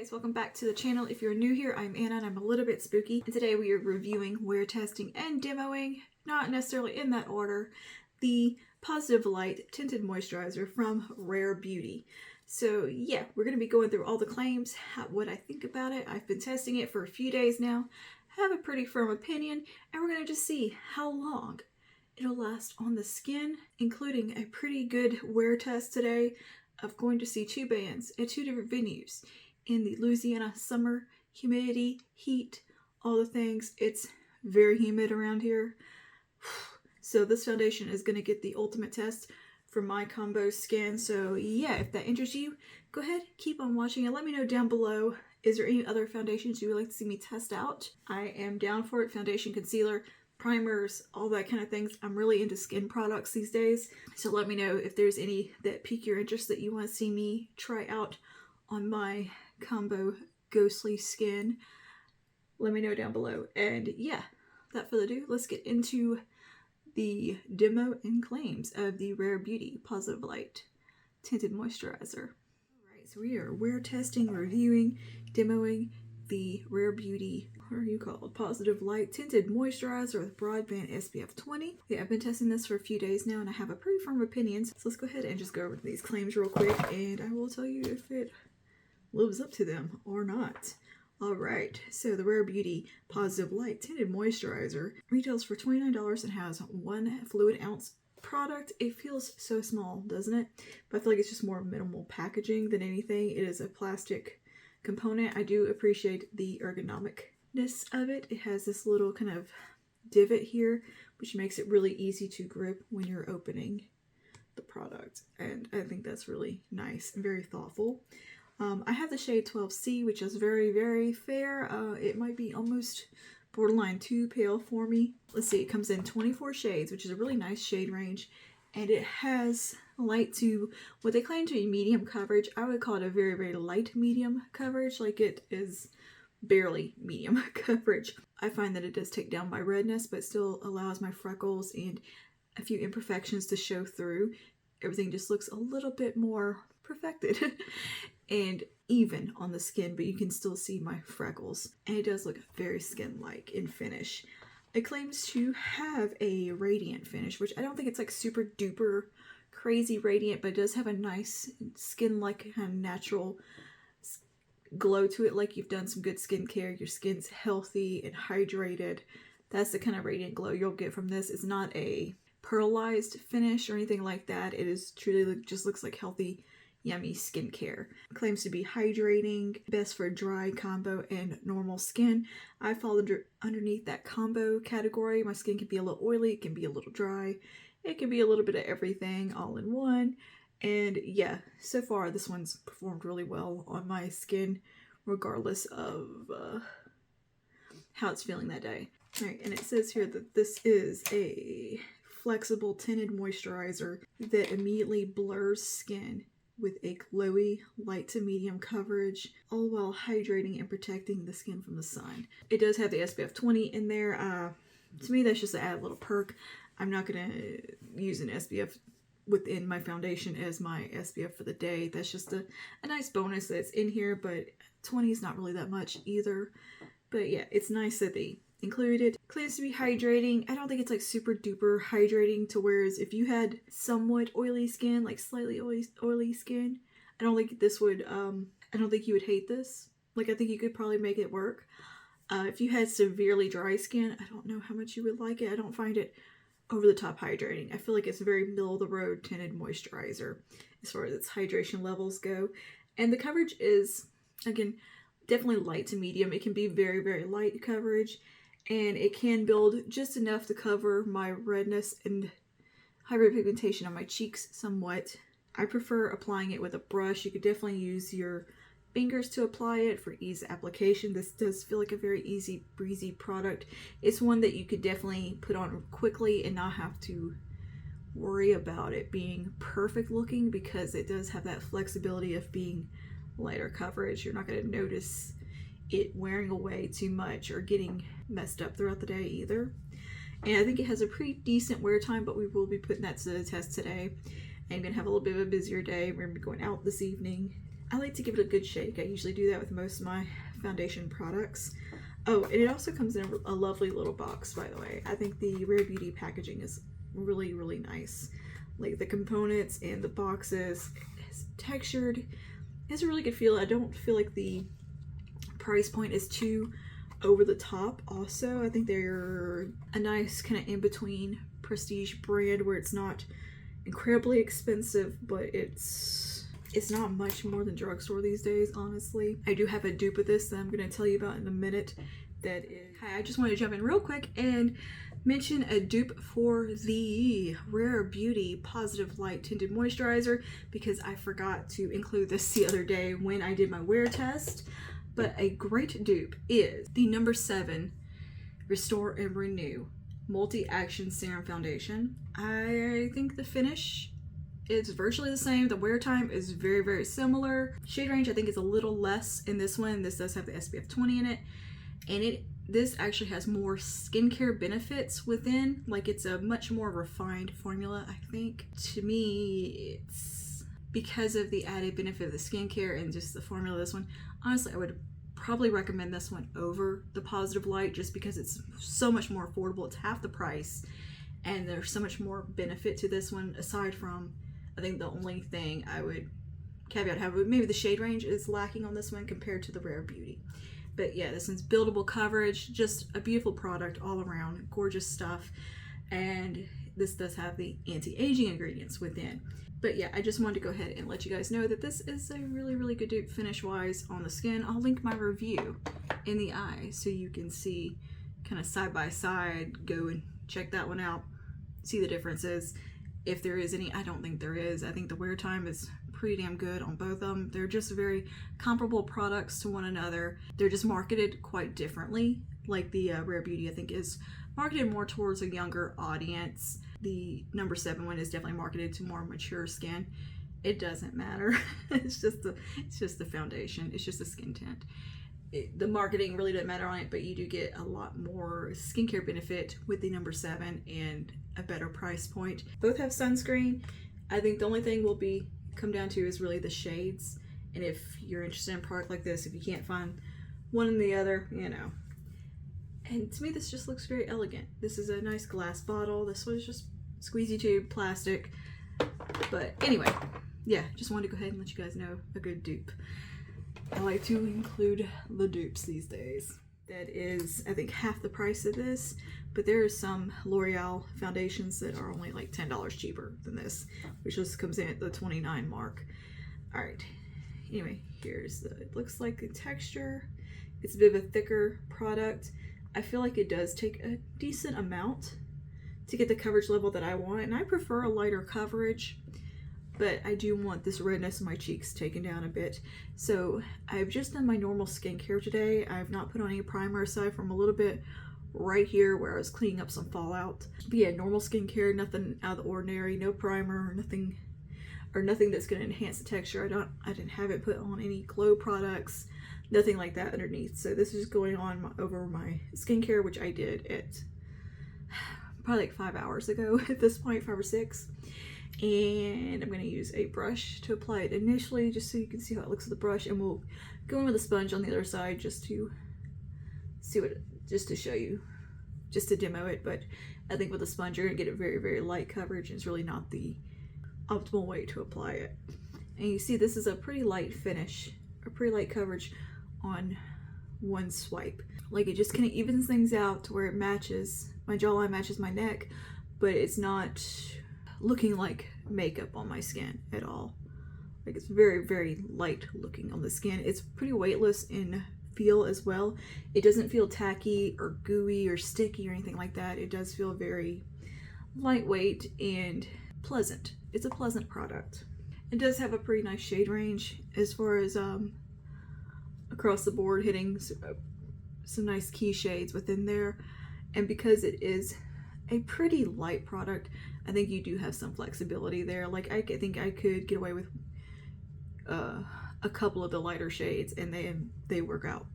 Guys, welcome back to the channel. If you're new here, I'm Anna and I'm a little bit spooky. And today we are reviewing, wear testing, and demoing, not necessarily in that order, the Positive Light Tinted Moisturizer from Rare Beauty. So yeah, we're going to be going through all the claims, what I think about it. I've been testing it for a few days now, have a pretty firm opinion, and we're going to just see how long it'll last on the skin, including a pretty good wear test today of going to see two bands at two different venues in the Louisiana summer, humidity, heat, all the things. It's very humid around here. So this foundation is going to get the ultimate test for my combo skin. So yeah, if that interests you, go ahead, keep on watching and let me know down below. Is there any other foundations you would like to see me test out? I am down for it. Foundation, concealer, primers, all that kind of things. I'm really into skin products these days. So let me know if there's any that pique your interest that you want to see me try out on my combo ghostly skin. Let me know down below. And yeah, without further ado, let's get into the demo and claims of the Rare Beauty Positive Light Tinted Moisturizer. Alright, so we are wear testing, reviewing, demoing the Rare Beauty, what are you called? Positive Light Tinted Moisturizer with Broadband SPF 20. Yeah, I've been testing this for a few days now and I have a pretty firm opinion. So let's go ahead and just go over these claims real quick and I will tell you if it lives up to them or not. Alright, so the Rare Beauty Positive Light Tinted Moisturizer retails for $29 and has 1 fluid ounce product. It feels so small, doesn't it? But I feel like it's just more minimal packaging than anything. It is a plastic component. I do appreciate the ergonomicness of it. It has this little kind of divot here, which makes it really easy to grip when you're opening the product. And I think that's really nice and very thoughtful. I have the shade 12C, which is very, very fair. It might be almost borderline too pale for me. Let's see, it comes in 24 shades, which is a really nice shade range. And it has light to what they claim to be medium coverage. I would call it a very, very light medium coverage. Like it is barely medium coverage. I find that it does take down my redness, but still allows my freckles and a few imperfections to show through. Everything just looks a little bit more perfected and even on the skin, but you can still see my freckles. And it does look very skin-like in finish. It claims to have a radiant finish, which I don't think it's like super duper crazy radiant, but it does have a nice skin-like kind of natural glow to it, like you've done some good skincare. Your skin's healthy and hydrated. That's the kind of radiant glow you'll get from this. It's not a pearlized finish or anything like that. It is truly just looks like healthy, yummy skincare. It claims to be hydrating, best for dry, combo, and normal skin. I fall underneath that combo category. My skin can be a little oily, it can be a little dry, it can be a little bit of everything all in one. And yeah, so far this one's performed really well on my skin, regardless of how it's feeling that day. All right, and it says here that this is a flexible tinted moisturizer that immediately blurs skin with a glowy light to medium coverage, all while hydrating and protecting the skin from the sun. It does have the SPF 20 in there. To me, that's just an added little perk. I'm not going to use an SPF within my foundation as my SPF for the day. That's just a nice bonus that's in here, but 20 is not really that much either. But yeah, it's nice that they included it. Claims to be hydrating. I don't think it's like super duper hydrating to whereas if you had somewhat oily skin, like slightly oily skin, I don't think this would, I don't think you would hate this. Like I think you could probably make it work. If you had severely dry skin, I don't know how much you would like it. I don't find it over the top hydrating. I feel like it's a very middle of the road tinted moisturizer as far as its hydration levels go. And the coverage is, again, definitely light to medium. It can be very, very light coverage. And it can build just enough to cover my redness and hyperpigmentation on my cheeks somewhat. I prefer applying it with a brush. You could definitely use your fingers to apply it for ease of application. This does feel like a very easy, breezy product. It's one that you could definitely put on quickly and not have to worry about it being perfect looking because it does have that flexibility of being lighter coverage. You're not going to notice it wearing away too much or getting messed up throughout the day either. And I think it has a pretty decent wear time, but we will be putting that to the test today. I'm gonna have a little bit of a busier day. We're gonna be going out this evening. I like to give it a good shake. I usually do that with most of my foundation products. Oh, and it also comes in a lovely little box, by the way. I think the Rare Beauty packaging is really, really nice. Like the components and the boxes, it's textured. It's a really good feel. I don't feel like the price point is too over the top. Also, I think they're a nice kind of in-between prestige brand where it's not incredibly expensive, but it's not much more than drugstore these days, honestly. I do have a dupe of this that I'm going to tell you about in a minute. That is, hi, I just want to jump in real quick and mention a dupe for the Rare Beauty Positive Light Tinted Moisturizer because I forgot to include this the other day when I did my wear test. But a great dupe is the number 7 Restore and Renew Multi-Action Serum Foundation. I think the finish is virtually the same. The wear time is very, very similar. Shade range I think is a little less in this one. This does have the SPF 20 in it. And this actually has more skincare benefits within. Like it's a much more refined formula, I think. To me, it's because of the added benefit of the skincare and just the formula of this one. Honestly, I would probably recommend this one over the Positive Light just because it's so much more affordable. It's half the price and there's so much more benefit to this one aside from, I think the only thing I would caveat have, maybe the shade range is lacking on this one compared to the Rare Beauty. But yeah, this one's buildable coverage, just a beautiful product all around, gorgeous stuff. And this does have the anti-aging ingredients within. But yeah, I just wanted to go ahead and let you guys know that this is a really, really good dupe finish-wise on the skin. I'll link my review in the eye so you can see kind of side by side. Go and check that one out, see the differences. If there is any, I don't think there is. I think the wear time is pretty damn good on both of them. They're just very comparable products to one another. They're just marketed quite differently. Like the Rare Beauty, I think, is marketed more towards a younger audience. The number 7 one is definitely marketed to more mature skin. It doesn't matter. It's just the foundation. It's just a skin tint. The marketing really doesn't matter on it, but you do get a lot more skincare benefit with the number 7 and a better price point. Both have sunscreen. I think the only thing will come down to is really the shades. And if you're interested in a product like this, if you can't find one and the other, you know. And to me, this just looks very elegant. This is a nice glass bottle. This was just squeezy tube plastic. But anyway, yeah, just wanted to go ahead and let you guys know a good dupe. I like to include the dupes these days. That is, I think, half the price of this, but there are some L'Oreal foundations that are only like $10 cheaper than this, which just comes in at the 29 mark. All right, anyway, it looks like the texture. It's a bit of a thicker product. I feel like it does take a decent amount to get the coverage level that I want, and I prefer a lighter coverage. But I do want this redness in my cheeks taken down a bit. So I've just done my normal skincare today. I've not put on any primer aside from a little bit right here where I was cleaning up some fallout. But yeah, normal skincare, nothing out of the ordinary, no primer, nothing that's gonna enhance the texture. I didn't have it put on any glow products, nothing like that underneath. So this is going on over my skincare, which I did at probably like 5 hours ago at this point, 5 or 6. And I'm going to use a brush to apply it initially just so you can see how it looks with the brush, and we'll go in with a sponge on the other side just to see just to show you, just to demo it. But I think with a sponge you're going to get a very, very light coverage, and it's really not the optimal way to apply it. And you see this is a pretty light finish, a pretty light coverage on one swipe. Like it just kind of evens things out to where it matches, my jawline matches my neck, but it's not looking like makeup on my skin at all. Like it's very, very light looking on the skin. It's pretty weightless in feel as well. It doesn't feel tacky or gooey or sticky or anything like that. It does feel very lightweight and pleasant. It's a pleasant product. It does have a pretty nice shade range as far as across the board, hitting some nice key shades within there. And because it is a pretty light product, I think you do have some flexibility there. Like I think I could get away with a couple of the lighter shades and they work out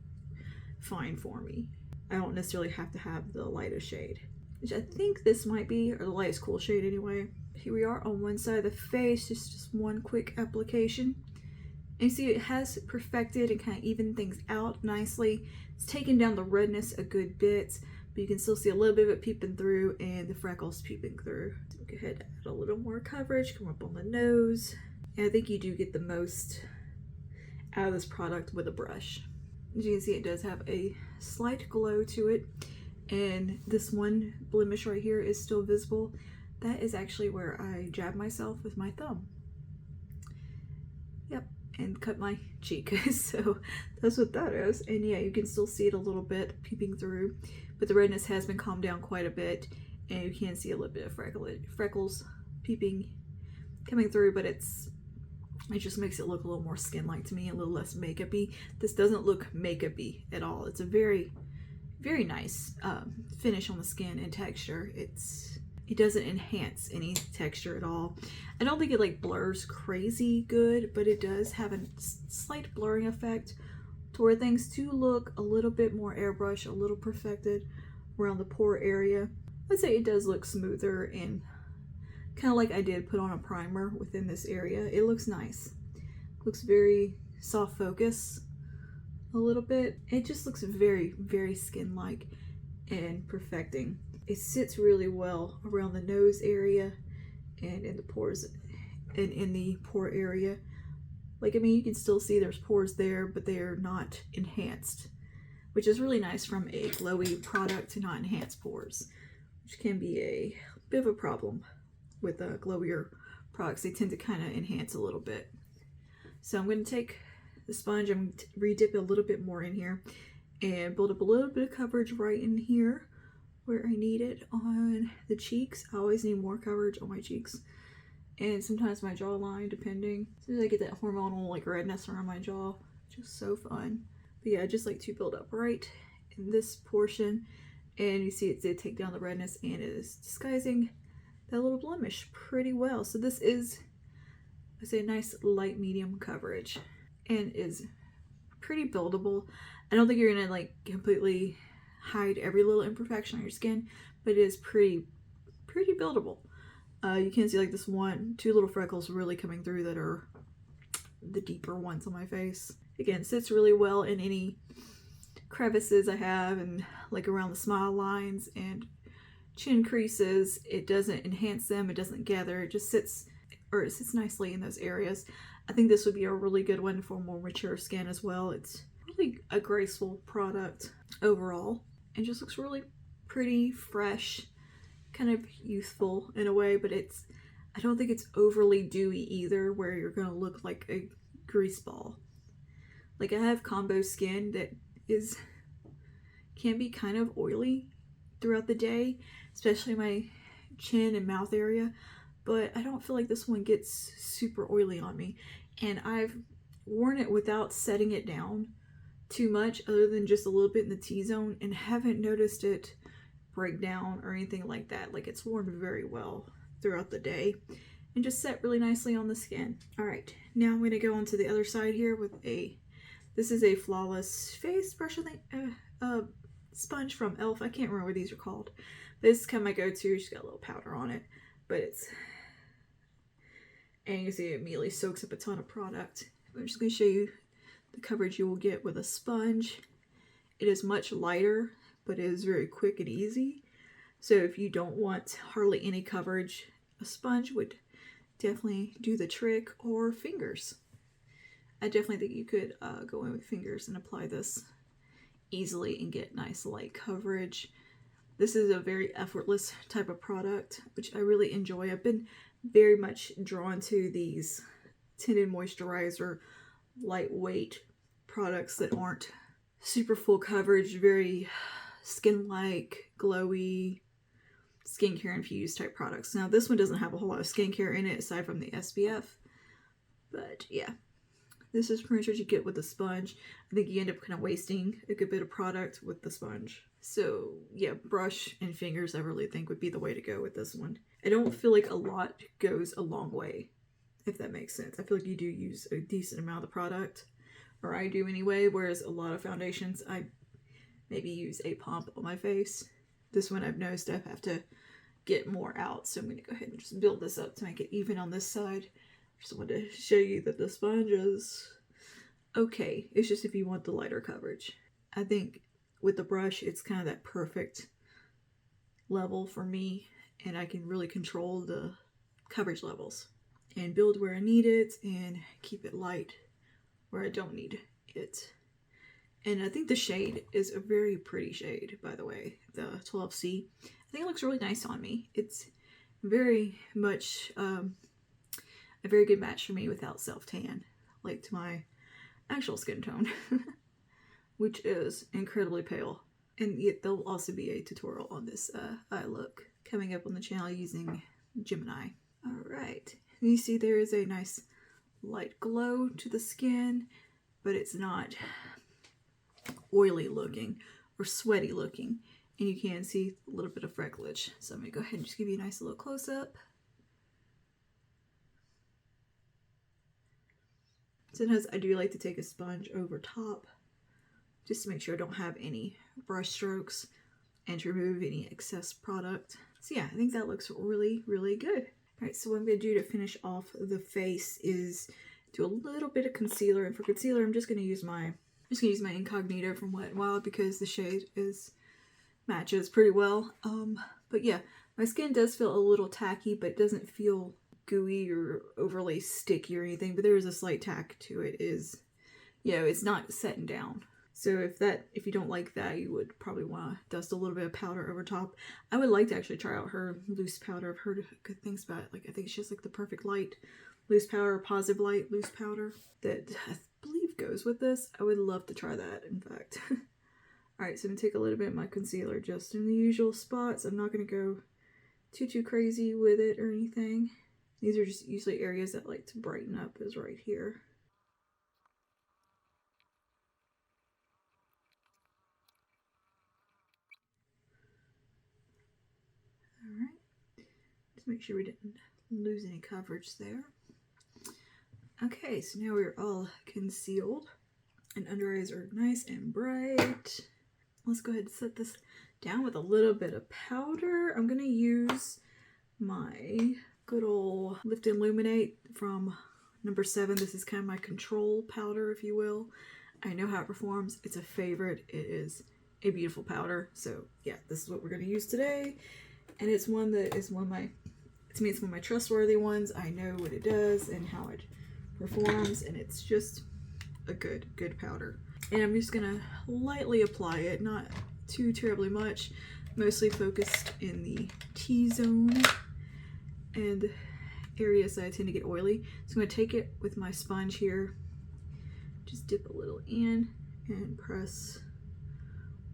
fine for me. I don't necessarily have to have the lightest shade, which I think this might be, or the lightest cool shade anyway. Here we are on one side of the face, just one quick application. And you see it has perfected and kind of evened things out nicely. It's taken down the redness a good bit, but you can still see a little bit of it peeping through and the freckles peeping through. So go ahead and add a little more coverage, come up on the nose. And I think you do get the most out of this product with a brush. As you can see, it does have a slight glow to it, and this one blemish right here is still visible. That is actually where I jabbed myself with my thumb. Yep, and cut my cheek. So that's what that is. And yeah, you can still see it a little bit peeping through, but the redness has been calmed down quite a bit, and you can see a little bit of freckles peeping, coming through, but it just makes it look a little more skin-like to me, a little less makeup-y. This doesn't look makeup-y at all. It's a very, very nice finish on the skin and texture. It doesn't enhance any texture at all. I don't think it like blurs crazy good, but it does have a slight blurring effect to where things do look a little bit more airbrush, a little perfected around the pore area. I'd say it does look smoother and kind of like I did put on a primer within this area. It looks nice. Looks very soft focus a little bit. It just looks very, very skin-like and perfecting. It sits really well around the nose area and in the pores and in the pore area. Like, I mean, you can still see there's pores there, but they are not enhanced, which is really nice from a glowy product to not enhance pores, which can be a bit of a problem with glowier products. They tend to kind of enhance a little bit. So I'm going to take the sponge, I'm going to re-dip a little bit more in here and build up a little bit of coverage right in here where I need it on the cheeks. I always need more coverage on my cheeks and sometimes my jawline, depending. As soon as I get that hormonal like redness around my jaw, just so fun. But yeah, I just like to build up right in this portion, and you see it did take down the redness and it is disguising that little blemish pretty well. So this is, I say, a nice light medium coverage and is pretty buildable. I don't think you're gonna like completely hide every little imperfection on your skin, but it is pretty buildable. You can see like this two little freckles really coming through that are the deeper ones on my face. Again, sits really well in any crevices I have and like around the smile lines and chin creases. It doesn't enhance them, it doesn't gather, it just sits nicely in those areas. I think this would be a really good one for more mature skin as well. It's really a graceful product overall and just looks really pretty, fresh, kind of youthful in a way, but I don't think it's overly dewy either where you're gonna look like a grease ball. Like, I have combo skin that can be kind of oily throughout the day, especially my chin and mouth area, but I don't feel like this one gets super oily on me. And I've worn it without setting it down too much, other than just a little bit in the T-zone, and haven't noticed it break down or anything like that. Like, it's worn very well throughout the day and just set really nicely on the skin. All right, now I'm going to go on to the other side here with this is a Flawless Face brush, I think, sponge from e.l.f. I can't remember what these are called. This is kind of my go-to. Just got a little powder on it, but and you can see it immediately soaks up a ton of product. I'm just going to show you the coverage you will get with a sponge. It is much lighter, but it is very quick and easy. So if you don't want hardly any coverage, a sponge would definitely do the trick, or fingers. I definitely think you could go in with fingers and apply this easily and get nice light coverage. This is a very effortless type of product, which I really enjoy. I've been very much drawn to these Tinted Moisturizer lightweight products that aren't super full coverage, very skin-like, glowy, skincare infused type products. Now this one doesn't have a whole lot of skincare in it aside from the SPF, but yeah, this is pretty much what you get with the sponge. I think you end up kind of wasting a good bit of product with the sponge. So yeah, brush and fingers I really think would be the way to go with this one. I don't feel like a lot goes a long way, if that makes sense. I feel like you do use a decent amount of product, or I do anyway, whereas a lot of foundations I maybe use a pump on my face. This one I've noticed I have to get more out, so I'm going to go ahead and just build this up to make it even on this side. Just wanted to show you that the sponge is okay. It's just if you want the lighter coverage. I think with the brush, it's kind of that perfect level for me, and I can really control the coverage levels and build where I need it and keep it light where I don't need it. And I think the shade is a very pretty shade, by the way, the 12C. I think it looks really nice on me. It's very much a very good match for me without self-tan, like to my actual skin tone, which is incredibly pale. And yet there'll also be a tutorial on this eye look coming up on the channel using Gemini. Alright, you see there is a nice light glow to the skin, but it's not oily looking or sweaty looking. And you can see a little bit of frecklage. So I'm going to go ahead and just give you a nice little close-up. Sometimes I do like to take a sponge over top just to make sure I don't have any brush strokes and to remove any excess product. So yeah, I think that looks really, really good. Alright, so what I'm going to do to finish off the face is do a little bit of concealer. And for concealer, I'm just going to use my Incognito from Wet n Wild because the shade matches pretty well. But yeah, my skin does feel a little tacky, but it doesn't feel gooey or overly sticky or anything. But there is a slight tack to it. It's not setting down. So if you don't like that, you would probably want to dust a little bit of powder over top. I would like to actually try out her loose powder. I've heard good things about it. Like, I think she has like the perfect light loose powder, positive light loose powder that I believe goes with this. I would love to try that, in fact. Alright, so I'm going to take a little bit of my concealer just in the usual spots. I'm not going to go too crazy with it or anything. These are just usually areas that I like to brighten up, is right here. Alright, just make sure we didn't lose any coverage there. Okay, so now we're all concealed and under eyes are nice and bright. Let's go ahead and set this down with a little bit of powder. I'm going to use my good old Lift and Illuminate from number 7. This is kind of my control powder, if you will. I know how it performs. It's a favorite. It is a beautiful powder. So yeah, this is what we're going to use today. And it's one that is one of my trustworthy ones. I know what it does and how it performs, and it's just a good powder. And I'm just gonna lightly apply it, not too terribly much, mostly focused in the T-zone and areas that I tend to get oily. So I'm gonna take it with my sponge here, just dip a little in and press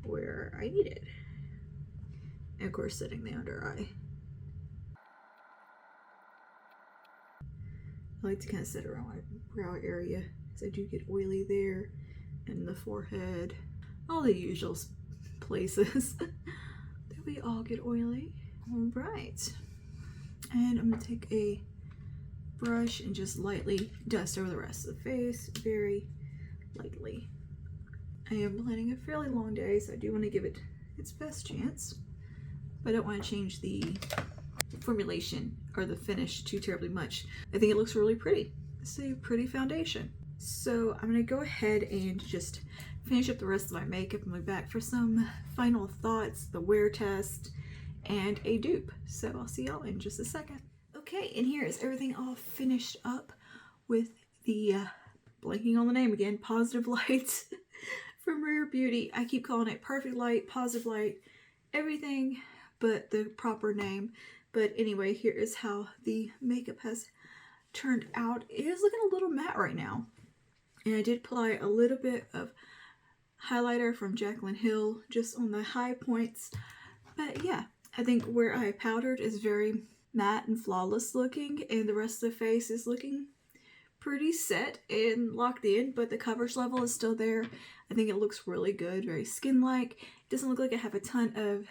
where I need it. And of course, setting the under eye. I like to kind of set around my brow area because I do get oily there, and the forehead, all the usual places that we all get oily. All right, and I'm going to take a brush and just lightly dust over the rest of the face, very lightly. I am planning a fairly long day, so I do want to give it its best chance, but I don't want to change the formulation or the finish too terribly much. I think it looks really pretty. It's a pretty foundation. So I'm going to go ahead and just finish up the rest of my makeup and be back for some final thoughts, the wear test, and a dupe. So I'll see y'all in just a second. Okay, and here is everything all finished up with the, blanking on the name again, Positive Light from Rare Beauty. I keep calling it Perfect Light, Positive Light, everything but the proper name. But anyway, here is how the makeup has turned out. It is looking a little matte right now. And I did apply a little bit of highlighter from Jaclyn Hill just on the high points. But yeah, I think where I powdered is very matte and flawless looking, and the rest of the face is looking pretty set and locked in, but the coverage level is still there. I think it looks really good, very skin-like. It doesn't look like I have a ton of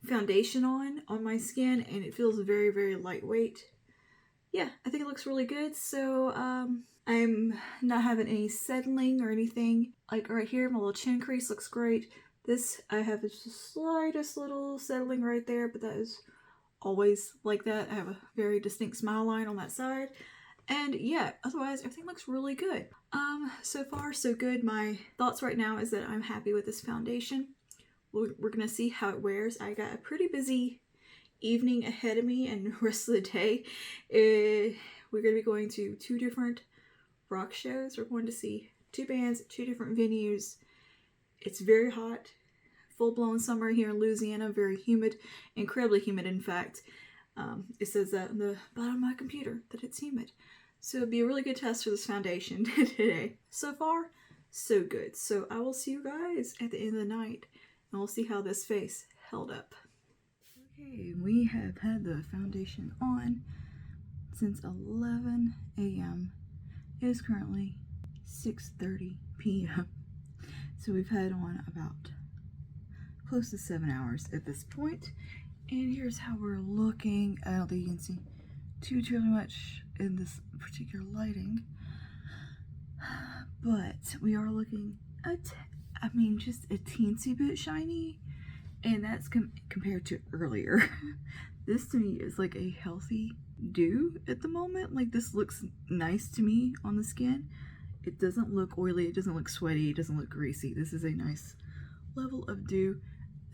foundation on my skin, and it feels very lightweight. Yeah, I think it looks really good. So I'm not having any settling or anything. Like right here, my little chin crease looks great. This, I have the slightest little settling right there, but that is always like that. I have a very distinct smile line on that side. And yeah, otherwise everything looks really good. So far so good. My thoughts right now is that I'm happy with this foundation. We're gonna see how it wears. I got a pretty busy evening ahead of me and the rest of the day. We're gonna be going to 2 different rock shows. We're going to see 2 bands, 2 different venues. It's very hot, full-blown summer here in Louisiana, very humid, incredibly humid in fact. It says that on the bottom of my computer that it's humid. So it'll be a really good test for this foundation today. So far, so good. So I will see you guys at the end of the night and we'll see how this face held up. Okay, we have had the foundation on since 11 a.m. It is currently 6:30 p.m. So we've had on about close to 7 hours at this point. And here's how we're looking. I don't think you can see too much in this particular lighting, but we are looking at, just a teensy bit shiny, and that's compared to earlier. This to me is like a healthy dew at the moment. Like, this looks nice to me on the skin. It doesn't look oily, it doesn't look sweaty, it doesn't look greasy. This is a nice level of dew.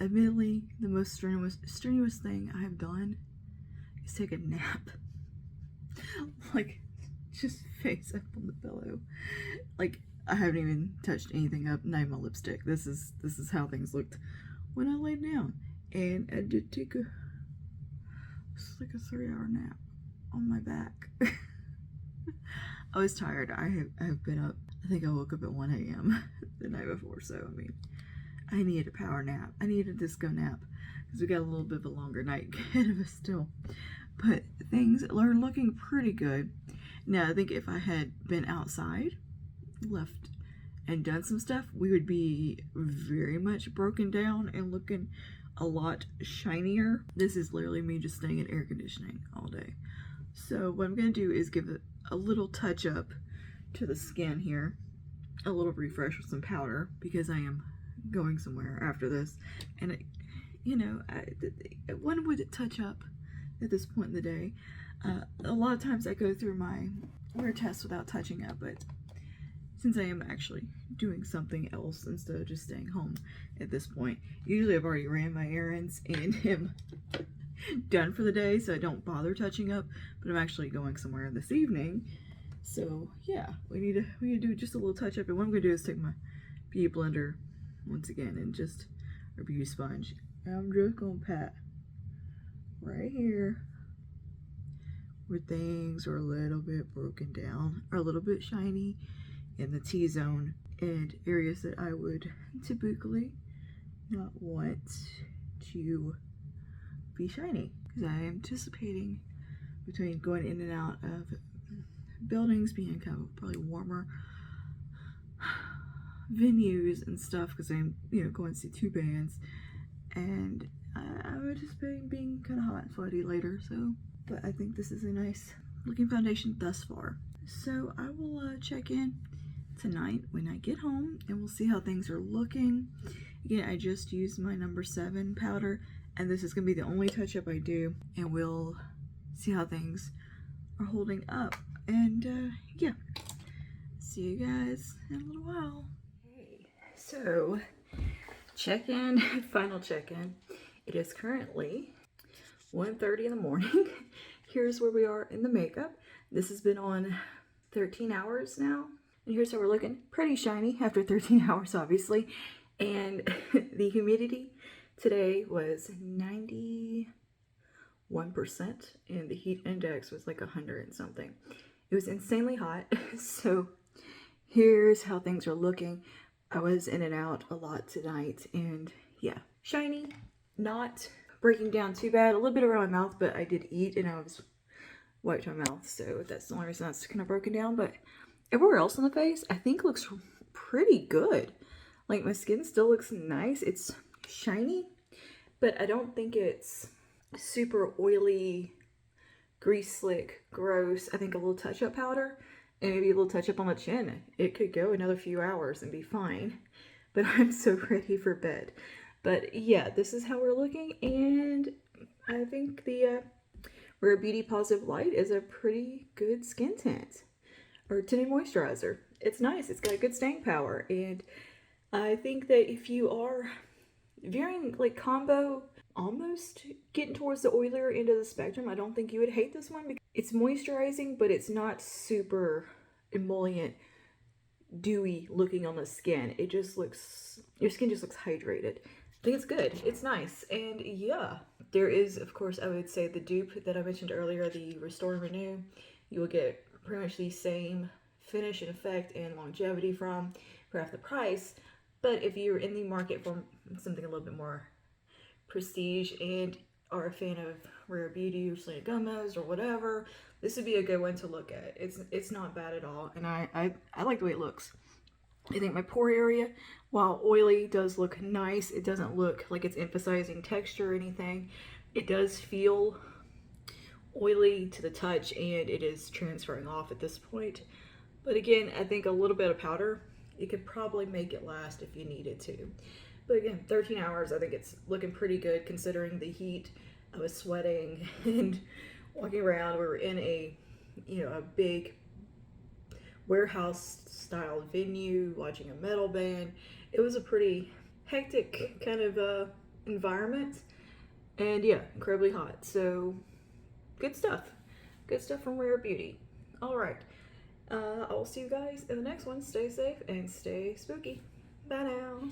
Admittedly, the most strenuous thing I have done is take a nap. Like, just face up on the pillow. Like, I haven't even touched anything up, not even my lipstick. This is how things looked when I laid down. And I did take it's like a 3-hour nap on my back. I was tired. I have been up. I think I woke up at 1 a.m. the night before, so I needed a power nap. I needed a disco nap because we got a little bit of a longer night ahead of us still. But things are looking pretty good. Now, I think if I had been outside, left and done some stuff, we would be very much broken down and looking a lot shinier. This is literally me just staying in air conditioning all day. So what I'm going to do is give it a little touch up to the skin here. A little refresh with some powder because I am going somewhere after this, and one would touch up at this point in the day. A lot of times I go through my wear test without touching up, but since I am actually doing something else instead of just staying home at this point, usually I've already ran my errands and am done for the day, so I don't bother touching up, but I'm actually going somewhere this evening. So yeah, we need to do just a little touch up, and what I'm gonna do is take my beauty blender once again and just a beauty sponge. I'm just gonna pat right here where things are a little bit broken down, or a little bit shiny in the T-zone, and areas that I would typically not want to be shiny, because I am anticipating between going in and out of buildings, being kind of probably warmer venues and stuff, because I'm going to see 2 bands, and I'm anticipating being kind of hot and sweaty later. So, but I think this is a nice looking foundation thus far. So I will check in tonight when I get home, and we'll see how things are looking. Again, I just used my number 7 powder, and this is gonna be the only touch up I do, and we'll see how things are holding up. And yeah, see you guys in a little while. Okay, so check-in, final check-in. It is currently 1:30 in the morning. Here's where we are in the makeup. This has been on 13 hours now. And here's how we're looking. Pretty shiny after 13 hours, obviously. And the humidity today was 91%, and the heat index was like 100 and something. It was insanely hot. So here's how things are looking. I was in and out a lot tonight, and yeah, shiny, not breaking down too bad. A little bit around my mouth, but I did eat and I was wiped my mouth, so that's the only reason that's kind of broken down. But everywhere else on the face, I think looks pretty good. Like, my skin still looks nice. It's shiny, but I don't think it's super oily, grease slick, gross. I think a little touch-up powder and maybe a little touch-up on the chin. It could go another few hours and be fine, but I'm so ready for bed. But yeah, this is how we're looking, and I think the Rare Beauty Positive Light is a pretty good skin tint, or tinted moisturizer. It's nice. It's got good staying power, and I think that if you are veering like combo, almost getting towards the oilier end of the spectrum, I don't think you would hate this one because it's moisturizing, but it's not super emollient, dewy looking on the skin. It just looks, your skin just looks hydrated. I think it's good. It's nice. And yeah, there is, of course, I would say the dupe that I mentioned earlier, the Restore and Renew. You will get pretty much the same finish and effect and longevity from for half the price. But if you're in the market for something a little bit more prestige and are a fan of Rare Beauty or Selena Gomez or whatever, this would be a good one to look at. It's not bad at all, and I like the way it looks. I think my pore area, while oily, does look nice. It doesn't look like it's emphasizing texture or anything. It does feel oily to the touch, and it is transferring off at this point. But again, I think a little bit of powder, you could probably make it last if you needed to. But again, 13 hours, I think it's looking pretty good considering the heat. I was sweating and walking around. We were in a, a big warehouse style venue, watching a metal band. It was a pretty hectic kind of environment, and yeah, incredibly hot. So good stuff from Rare Beauty. All right, I'll see you guys in the next one. Stay safe and stay spooky. Bye now.